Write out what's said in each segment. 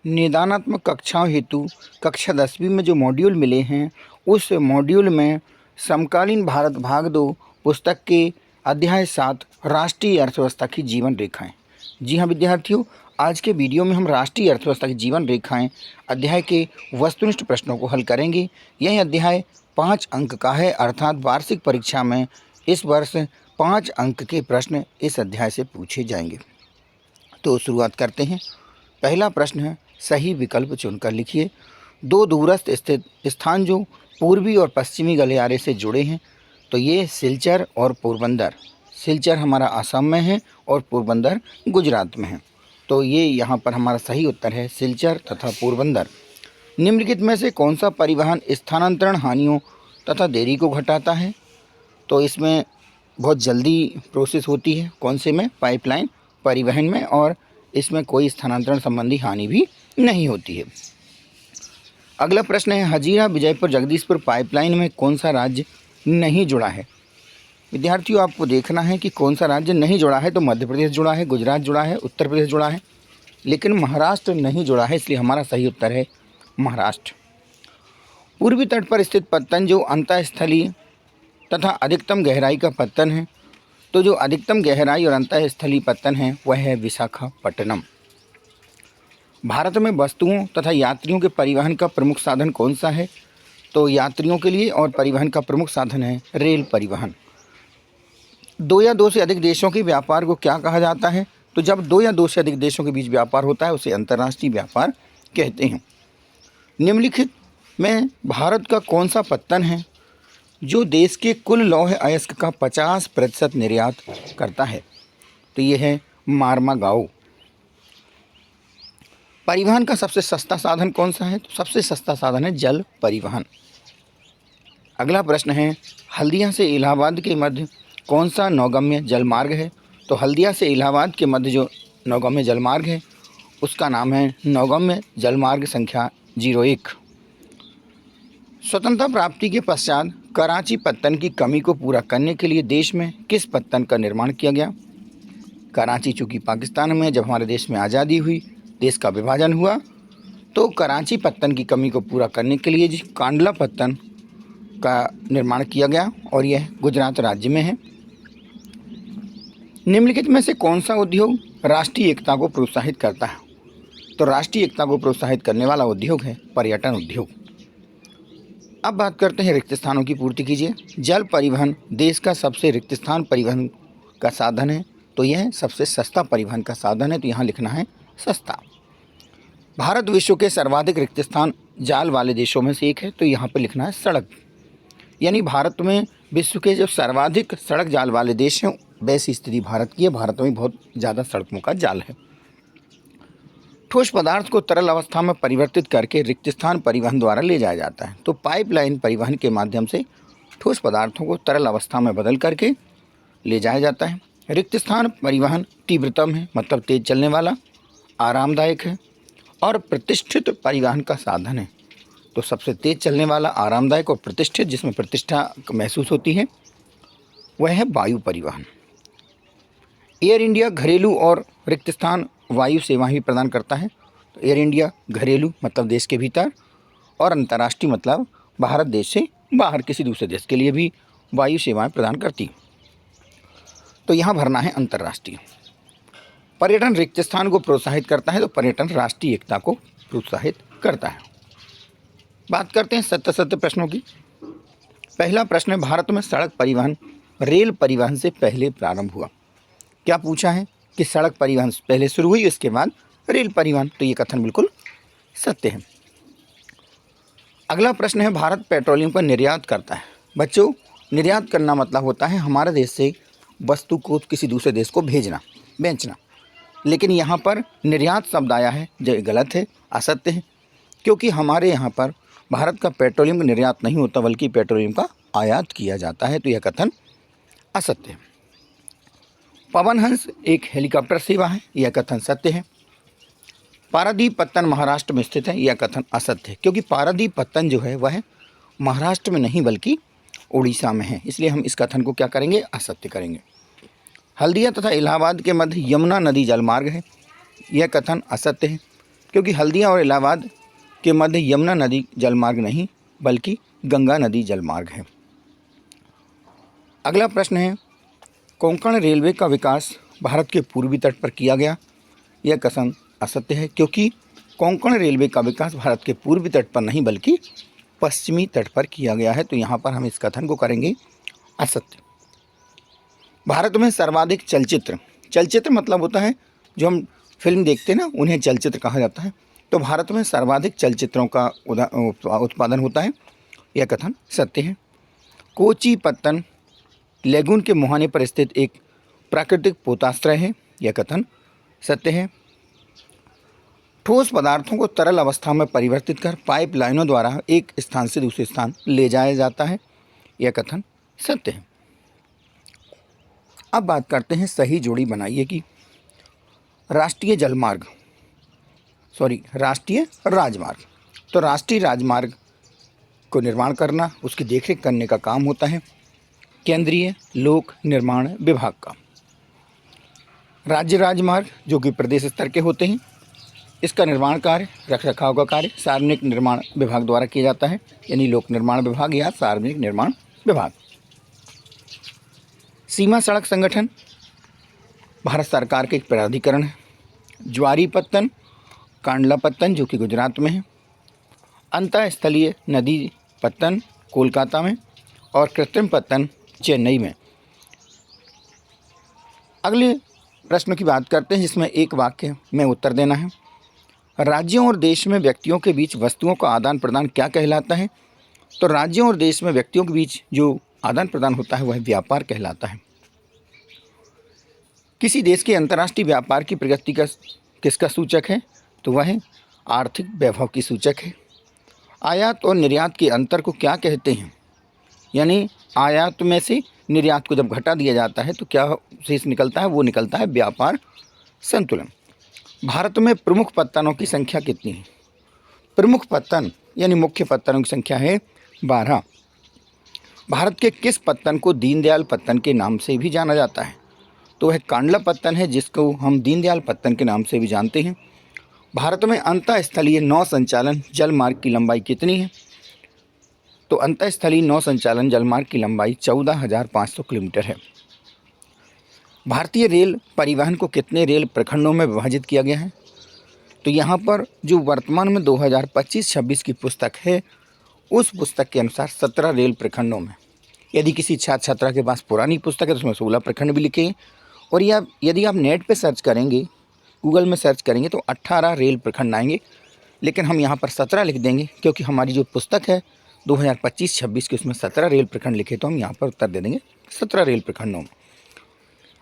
निदानात्मक कक्षाओं हेतु कक्षा 10वीं में जो मॉड्यूल मिले हैं, उस मॉड्यूल में समकालीन भारत भाग 2 पुस्तक के अध्याय 7 राष्ट्रीय अर्थव्यवस्था की जीवन रेखाएं। जी हाँ विद्यार्थियों, आज के वीडियो में हम राष्ट्रीय अर्थव्यवस्था की जीवन रेखाएं अध्याय के वस्तुनिष्ठ प्रश्नों को हल करेंगे। यह अध्याय 5 अंक का है, अर्थात वार्षिक परीक्षा में इस वर्ष 5 अंक के प्रश्न इस अध्याय से पूछे जाएंगे। तो शुरुआत करते हैं। पहला प्रश्न है, सही विकल्प चुनकर लिखिए। दो दूरस्थ स्थित स्थान जो पूर्वी और पश्चिमी गलियारे से जुड़े हैं, तो ये सिलचर और पोरबंदर। सिलचर हमारा असम में है और पोरबंदर गुजरात में है, तो ये यहाँ पर हमारा सही उत्तर है सिलचर तथा पोरबंदर। निम्नलिखित में से कौन सा परिवहन स्थानांतरण हानियों तथा देरी को घटाता है? तो इसमें बहुत जल्दी प्रोसेस होती है। कौन से में? पाइपलाइन परिवहन में, और इसमें कोई स्थानांतरण संबंधी हानि भी नहीं होती है। अगला प्रश्न है, हजीरा विजयपुर जगदीशपुर पाइपलाइन में कौन सा राज्य नहीं जुड़ा है? विद्यार्थियों, आपको देखना है कि कौन सा राज्य नहीं जुड़ा है। तो मध्य प्रदेश जुड़ा है, गुजरात जुड़ा है, उत्तर प्रदेश जुड़ा है, लेकिन महाराष्ट्र नहीं जुड़ा है, इसलिए हमारा सही उत्तर है महाराष्ट्र। पूर्वी तट पर स्थित पत्तन जो अंतःस्थलीय तथा अधिकतम गहराई का पत्तन है, तो जो अधिकतम गहराई और अंतःस्थलीय पत्तन है वह है विशाखापट्टनम। भारत में वस्तुओं तथा यात्रियों के परिवहन का प्रमुख साधन कौन सा है? तो यात्रियों के लिए और परिवहन का प्रमुख साधन है रेल परिवहन। दो या दो से अधिक देशों के व्यापार को क्या कहा जाता है? तो जब दो या दो से अधिक देशों के बीच व्यापार होता है उसे अंतर्राष्ट्रीय व्यापार कहते हैं। निम्नलिखित में भारत का कौन सा पत्तन है जो देश के कुल लौह अयस्क का 50% निर्यात करता है? तो ये है मार्मागाओ। परिवहन का सबसे सस्ता साधन कौन सा है? तो सबसे सस्ता साधन है जल परिवहन। अगला प्रश्न है, हल्दिया से इलाहाबाद के मध्य कौन सा नौगम्य जलमार्ग है? तो हल्दिया से इलाहाबाद के मध्य जो नौगम्य जलमार्ग है उसका नाम है नौगम्य जलमार्ग संख्या 01। स्वतंत्रता प्राप्ति के पश्चात कराची पत्तन की कमी को पूरा करने के लिए देश में किस पत्तन का निर्माण किया गया? कराची चूँकि पाकिस्तान में, जब हमारे देश में आज़ादी हुई, देश का विभाजन हुआ, तो कराची पत्तन की कमी को पूरा करने के लिए कांडला पत्तन का निर्माण किया गया, और यह गुजरात राज्य में है। निम्नलिखित में से कौन सा उद्योग राष्ट्रीय एकता को प्रोत्साहित करता है? तो राष्ट्रीय एकता को प्रोत्साहित करने वाला उद्योग है पर्यटन उद्योग। अब बात करते हैं रिक्त स्थानों की पूर्ति कीजिए। जल परिवहन देश का सबसे रिक्त स्थान परिवहन का साधन है, तो यह सबसे सस्ता परिवहन का साधन है, तो यहाँ लिखना है सस्ता। भारत विश्व के सर्वाधिक रिक्त स्थान जाल वाले देशों में से एक है, तो यहाँ पर लिखना है सड़क। यानी भारत में विश्व के जो सर्वाधिक सड़क जाल वाले देश हैं वैसी स्थिति भारत की है। भारत में बहुत ज़्यादा सड़कों का जाल है। ठोस पदार्थ को तरल अवस्था में परिवर्तित करके रिक्त स्थान परिवहन द्वारा ले जाया जाता है, तो पाइपलाइन परिवहन के माध्यम से ठोस पदार्थों को तरल अवस्था में बदल करके ले जाया जाता है। रिक्त स्थान परिवहन तीव्रतम है, मतलब तेज चलने वाला, आरामदायक है और प्रतिष्ठित परिवहन का साधन है। तो सबसे तेज चलने वाला, आरामदायक और प्रतिष्ठित, जिसमें प्रतिष्ठा महसूस होती है, वह है वायु परिवहन। एयर इंडिया घरेलू और रिक्त स्थान वायु सेवाएं भी प्रदान करता है। तो एयर इंडिया घरेलू मतलब देश के भीतर, और अंतर्राष्ट्रीय मतलब भारत देश से बाहर किसी दूसरे देश के लिए भी वायु सेवाएं प्रदान करती है। तो यहाँ भरना है अंतर्राष्ट्रीय। पर्यटन रिक्त स्थान को प्रोत्साहित करता है, तो पर्यटन राष्ट्रीय एकता को प्रोत्साहित करता है। बात करते हैं सत्य प्रश्नों की। पहला प्रश्न है, भारत में सड़क परिवहन रेल परिवहन से पहले प्रारंभ हुआ। क्या पूछा है कि सड़क परिवहन पहले शुरू हुई, इसके बाद रेल परिवहन, तो ये कथन बिल्कुल सत्य है। अगला प्रश्न है, भारत पेट्रोलियम का निर्यात करता है। बच्चों, निर्यात करना मतलब होता है हमारे देश से वस्तु को किसी दूसरे देश को भेजना, बेचना, लेकिन यहाँ पर निर्यात शब्द आया है जो गलत है, असत्य है, क्योंकि हमारे यहाँ पर भारत का पेट्रोलियम का निर्यात नहीं होता बल्कि पेट्रोलियम का आयात किया जाता है, तो यह कथन असत्य है। पवन हंस एक हेलीकॉप्टर सेवा है, यह कथन सत्य है। पारादीप पत्तन महाराष्ट्र में स्थित है, यह कथन असत्य है, क्योंकि पारादीप पत्तन जो है वह महाराष्ट्र में नहीं बल्कि उड़ीसा में है, इसलिए हम इस कथन को क्या करेंगे? असत्य करेंगे। हल्दिया तथा इलाहाबाद के मध्य यमुना नदी जलमार्ग है, यह कथन असत्य है, क्योंकि हल्दिया और इलाहाबाद के मध्य यमुना नदी जलमार्ग नहीं बल्कि गंगा नदी जलमार्ग है। अगला प्रश्न है, कोंकण रेलवे का विकास भारत के पूर्वी तट पर किया गया। यह कथन असत्य है, क्योंकि कोंकण रेलवे का विकास भारत के पूर्वी तट पर नहीं बल्कि पश्चिमी तट पर किया गया है। तो यहाँ पर हम इस कथन को करेंगे असत्य। भारत में सर्वाधिक चलचित्र मतलब होता है जो हम फिल्म देखते हैं ना, उन्हें चलचित्र कहा जाता है। तो भारत में सर्वाधिक चलचित्रों का उत्पादन होता है, यह कथन सत्य है। कोची पत्तन लेगून के मुहाने पर स्थित एक प्राकृतिक पोताश्रय है, यह कथन सत्य है। ठोस पदार्थों को तरल अवस्था में परिवर्तित कर पाइपलाइनों द्वारा एक स्थान से दूसरे स्थान ले जाया जाता है, यह कथन सत्य है। अब बात करते हैं सही जोड़ी बनाइए की राष्ट्रीय राजमार्ग। तो राष्ट्रीय राजमार्ग को निर्माण करना, उसकी देखरेख करने का काम होता है केंद्रीय लोक निर्माण विभाग का। राज्य राजमार्ग जो कि प्रदेश स्तर के होते हैं, इसका निर्माण कार्य, रखरखाव का कार्य सार्वजनिक निर्माण विभाग द्वारा किया जाता है, यानी लोक निर्माण विभाग या सार्वजनिक निर्माण विभाग। सीमा सड़क संगठन भारत सरकार के एक प्राधिकरण है। ज्वारी पत्तन, कांडला पत्तन जो कि गुजरात में है, अंतःस्थलीय नदी पत्तन कोलकाता में और कृत्रिम पत्तन चेन्नई में। अगले प्रश्न की बात करते हैं जिसमें एक वाक्य में उत्तर देना है। राज्यों और देश में व्यक्तियों के बीच वस्तुओं का आदान प्रदान क्या कहलाता है? तो राज्यों और देश में व्यक्तियों के बीच जो आदान प्रदान होता है वह व्यापार कहलाता है। किसी देश के अंतर्राष्ट्रीय व्यापार की प्रगति का किसका सूचक है? तो वह आर्थिक वैभव की सूचक है। आयात और निर्यात के अंतर को क्या कहते हैं? यानी आयात में से निर्यात को जब घटा दिया जाता है तो क्या शेष निकलता है? वो निकलता है व्यापार संतुलन। भारत में प्रमुख पत्तनों की संख्या कितनी है? प्रमुख पत्तन यानी मुख्य पत्तनों की संख्या है 12। भारत के किस पत्तन को दीनदयाल पत्तन के नाम से भी जाना जाता है? तो वह कांडला पत्तन है जिसको हम दीनदयाल पत्तन के नाम से भी जानते हैं। भारत में अंतःस्थलीय नौ संचालन जलमार्ग की लंबाई कितनी है? तो अंतःस्थलीय नौ संचालन जलमार्ग की लंबाई 14,500 किलोमीटर है। भारतीय रेल परिवहन को कितने रेल प्रखंडों में विभाजित किया गया है? तो यहाँ पर जो वर्तमान में 2025-26 की पुस्तक है, उस पुस्तक के अनुसार 17 रेल प्रखंडों में। यदि किसी छात्र छात्रा के पास पुरानी पुस्तक है तो उसमें 16 प्रखंड भी लिखे हैं, और यदि आप नेट पे सर्च करेंगे, गूगल में सर्च करेंगे तो 18 रेल प्रखंड आएंगे, लेकिन हम यहाँ पर 17 लिख देंगे क्योंकि हमारी जो पुस्तक है 2025-26 की उसमें 17 रेल प्रखंड लिखे, तो हम यहाँ पर उत्तर दे देंगे 17 रेल प्रखंडों में।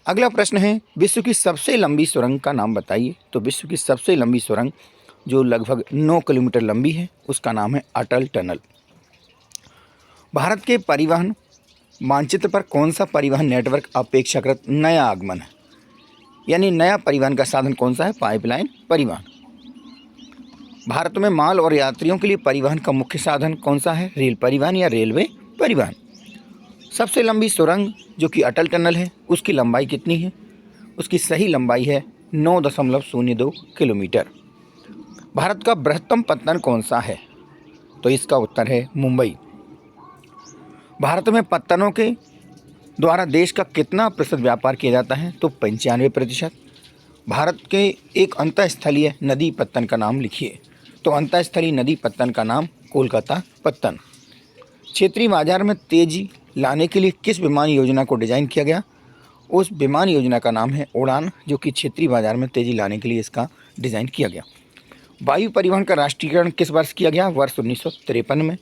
अगला प्रश्न है, विश्व की सबसे लंबी सुरंग का नाम बताइए। तो विश्व की सबसे लंबी सुरंग जो लगभग 9 किलोमीटर लंबी है उसका नाम है अटल टनल। भारत के परिवहन मानचित्र पर कौन सा परिवहन नेटवर्क अपेक्षाकृत नया आगमन है? यानी नया परिवहन का साधन कौन सा है? पाइपलाइन परिवहन। भारत में माल और यात्रियों के लिए परिवहन का मुख्य साधन कौन सा है? रेल परिवहन या रेलवे परिवहन। सबसे लंबी सुरंग जो कि अटल टनल है, उसकी लंबाई कितनी है? उसकी सही लंबाई है 9.02 किलोमीटर। भारत का बृहत्तम पत्तन कौन सा है? तो इसका उत्तर है मुंबई। भारत में पत्तनों के द्वारा देश का कितना प्रतिशत व्यापार किया जाता है? तो 95%। भारत के एक अंतःस्थलीय नदी पत्तन का नाम लिखिए। तो अंतःस्थलीय नदी पत्तन का नाम कोलकाता पत्तन। क्षेत्रीय बाजार में तेजी लाने के लिए किस विमान योजना को डिज़ाइन किया गया? उस विमान योजना का नाम है उड़ान, जो कि क्षेत्रीय बाजार में तेजी लाने के लिए इसका डिज़ाइन किया गया। वायु परिवहन का राष्ट्रीयकरण किस वर्ष किया गया? वर्ष 1953 में।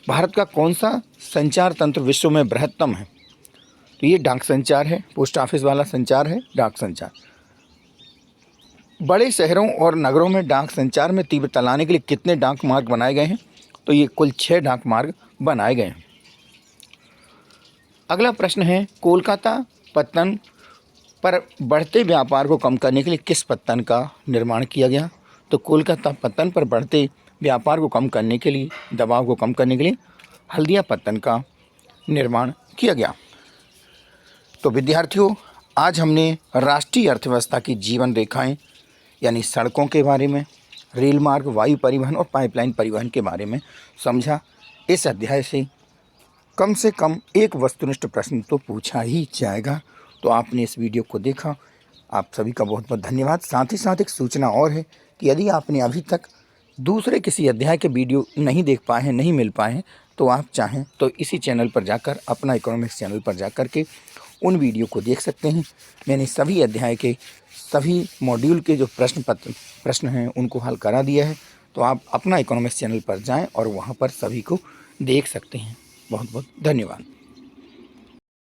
भारत का कौन सा संचार तंत्र विश्व में बृहत्तम है? तो ये डाक संचार है, पोस्ट ऑफिस वाला संचार है डाक संचार। बड़े शहरों और नगरों में डाक संचार में तीव्रता लाने के लिए कितने डाक मार्ग बनाए गए हैं? तो ये कुल 6 डाक मार्ग बनाए गए हैं। अगला प्रश्न है, कोलकाता पत्तन पर बढ़ते व्यापार को कम करने के लिए किस पत्तन का निर्माण किया गया? तो कोलकाता पत्तन पर बढ़ते व्यापार को कम करने के लिए, दबाव को कम करने के लिए हल्दिया पत्तन का निर्माण किया गया। तो विद्यार्थियों, आज हमने राष्ट्रीय अर्थव्यवस्था की जीवन रेखाएं यानी सड़कों के बारे में, रेल मार्ग, वायु परिवहन और पाइपलाइन परिवहन के बारे में समझा। इस अध्याय से कम एक वस्तुनिष्ठ प्रश्न तो पूछा ही जाएगा। तो आपने इस वीडियो को देखा, आप सभी का बहुत बहुत धन्यवाद। साथ ही साथ एक सूचना और है कि यदि आपने अभी तक दूसरे किसी अध्याय के वीडियो नहीं देख पाए हैं, नहीं मिल पाए हैं, तो आप चाहें तो इसी चैनल पर जाकर, अपना इकोनॉमिक्स चैनल पर जाकर के उन वीडियो को देख सकते हैं। मैंने सभी अध्याय के सभी मॉड्यूल के जो प्रश्न हैं उनको हल करा दिया है। तो आप अपना इकोनॉमिक्स चैनल पर जाएं और वहां पर सभी को देख सकते हैं। बहुत बहुत धन्यवाद।